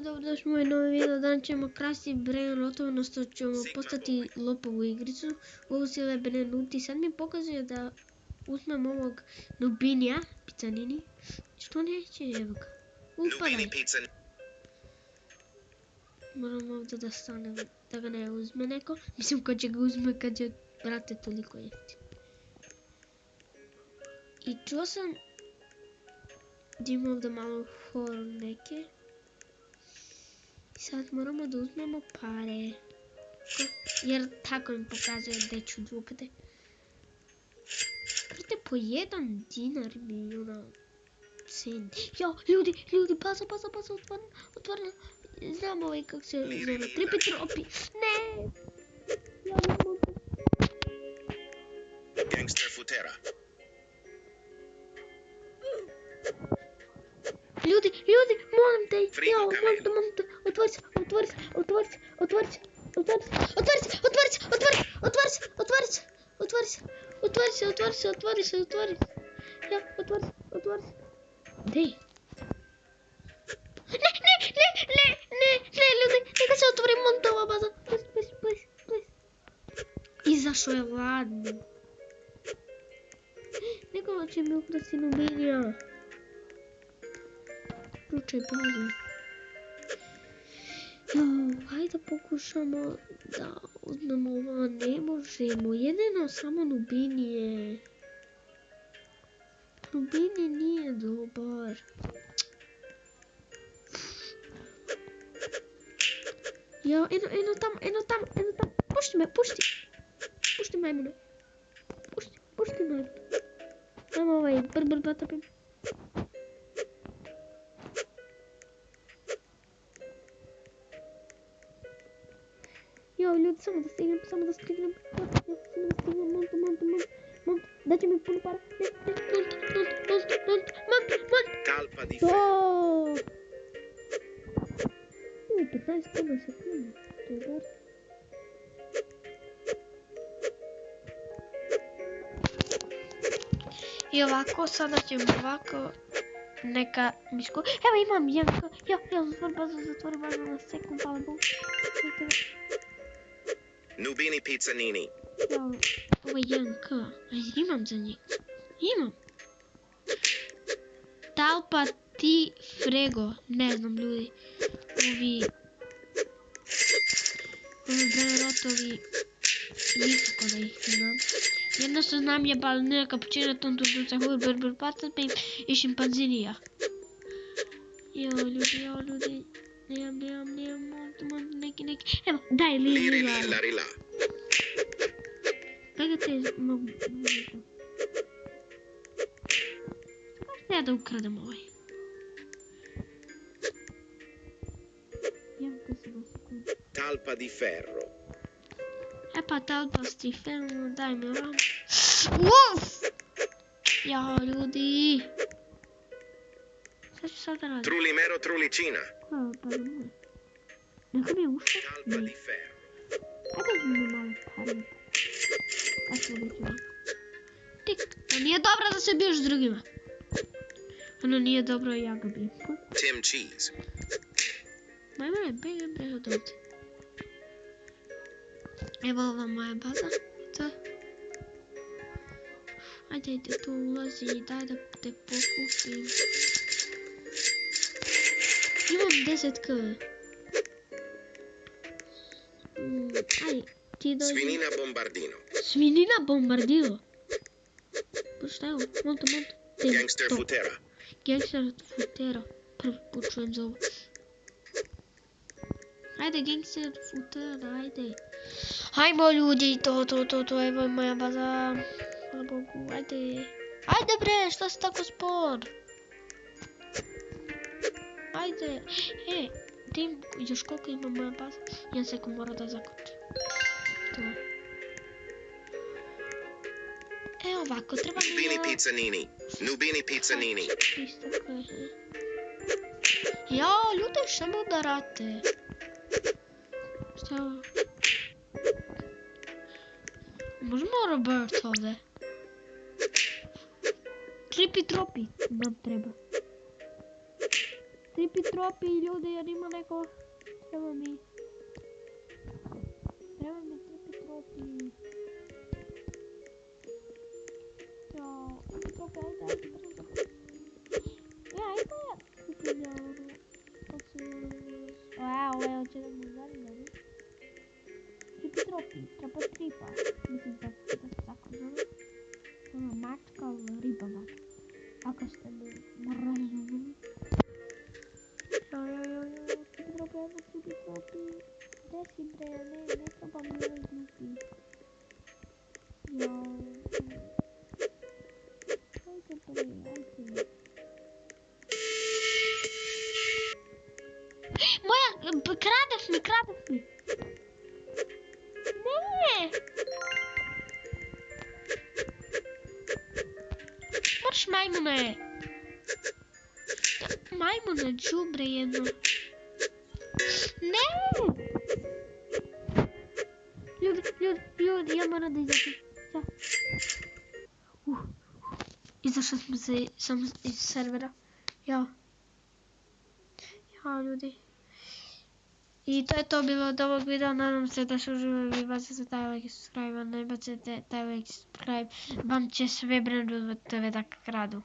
dobrodošli u moj novi video. Danas ćemo krasti Brain Rot, odnosno ćemo postati lopov u igricu. Ovo si ove Benenuti. Sad mi pokazuje da uzmem ovog Nubinija, Pizzanini. Što neće, evo ga. Upadaj. Moram ovdje da stanem, da ga ne uzme neko. Mislim ko će ga uzme kad je, brate, toliko jeftin. I čuo sam da ima ovdje malo horor neke. Sad moramo da uzmemo pare. Jer tako mi pokazuje gdje ću drugde. Prate, po 1 dinar mi ona cent. Jo, ljudi, baza, otvoreno. Znam ovaj kako se zove. Tripi tropi. Ne! Ja ne mogu. Gangster Futera. Ljudi, molim te, molim te, otvori se. Ja, otvori se. Dej. Ne, ljudi, neka se otvori montova baza. Please. Izašao je ladno. Nekoga će mi ukrasti Nubinija. Ključaj baze. Hajde pokušamo da uzmemo ovo, ne možemo. Jedino samo Nubinije. Nubini nije dobar. Jo, eno tam. Pušti me. Pušti majmune. Pušti majmune. Samo ovaj br batapim. Jo, ljudi, samo da stignem. Mont, dajte mi puno para. Mont. Talpa di ferro. 15 sekundi. Dobar. I ovako, sada ćemo ovako neka mišku. Evo imam Janka. Ja, zatvori bazu na sekund, hvala Bogu. Nubini Pizzanini. Ja, ovo je Janka. Imam za njih. Imam. Talpa ti frego. Ne znam, ljudi. Ovi Brain-rotovi nisu ko da ih znam. Jedno što znam je balenina, cappuccino, tonto, duca, burger, patapim i šimpanzinija. Jo, ljudi. Nemam, neki. Evo, daj, Lirila. Kako te mogu... Kako ja da ukradem ovaj? Talpa di ferro. E pa talpa di ferro, daj mi ovam. Uf! Ja, ljudi. Šta ću sad da radim? Trulimero Trulicina. Koja pa da moj? Neka mi je ušla? Talpa di ferro. Hajde da mi malo pare. Kako ćemo biti ovako? Tik, to nije dobro da se biješ s drugima. Ono nije dobro, ja ga bijem. Tim Cheese. Majmane, begaj od ovdje. Evo ova moja baza. To. Ajde, tu ulazi i daj da te pokupim. Imam 10k. Ajde, ti dođi. Svinina Bombardino. Pa šta je ovo? Monto. Gangster Futera. Prvi put čujem za ovo. Ajde, Gangster Futera, ajde. Hajmo ljudi, to, evo je moja baza. Hvala Bogu, ajde. Ajde bre, šta si tako spor? Ajde, tim, još koliko ima moja baza? 1 sekund mora da zaključim. To. Evo ovako, treba mi Nubini Pizzanini. Ja, ljudi, šta me udarate? Šta je ovo? Možemo Robert ovdje? Tripi tropi nam treba. Tripitropi ljudi, jer ima neko... Treba mi tripitropi. Jao, tripitropi, ajde, brzo. Ja, ajde ja kupim ja ono. Ovo je hoće da me zanima, ne? Tripitropi, trapastripa. Mislim da se tako zove. Mačka ribama. Ako ste me razumeli. Tripitropi, ajmo tripitropi. Gde si bre, ne treba mi ovaj glupi. Jao. Ajde bre, ajde. Moja, kradeš mi. Ne! Marš majmune! Majmune, đubre jedno. Ne! Ljudi, ja moram da izađem. Ja. Izašla sam iz servera. Ja, ljudi. I to je to bilo od ovog videa, nadam se da se uživali, vi bacite taj like i subscribe, a ne bacite taj like i subscribe, vam će sve brendove da kradu.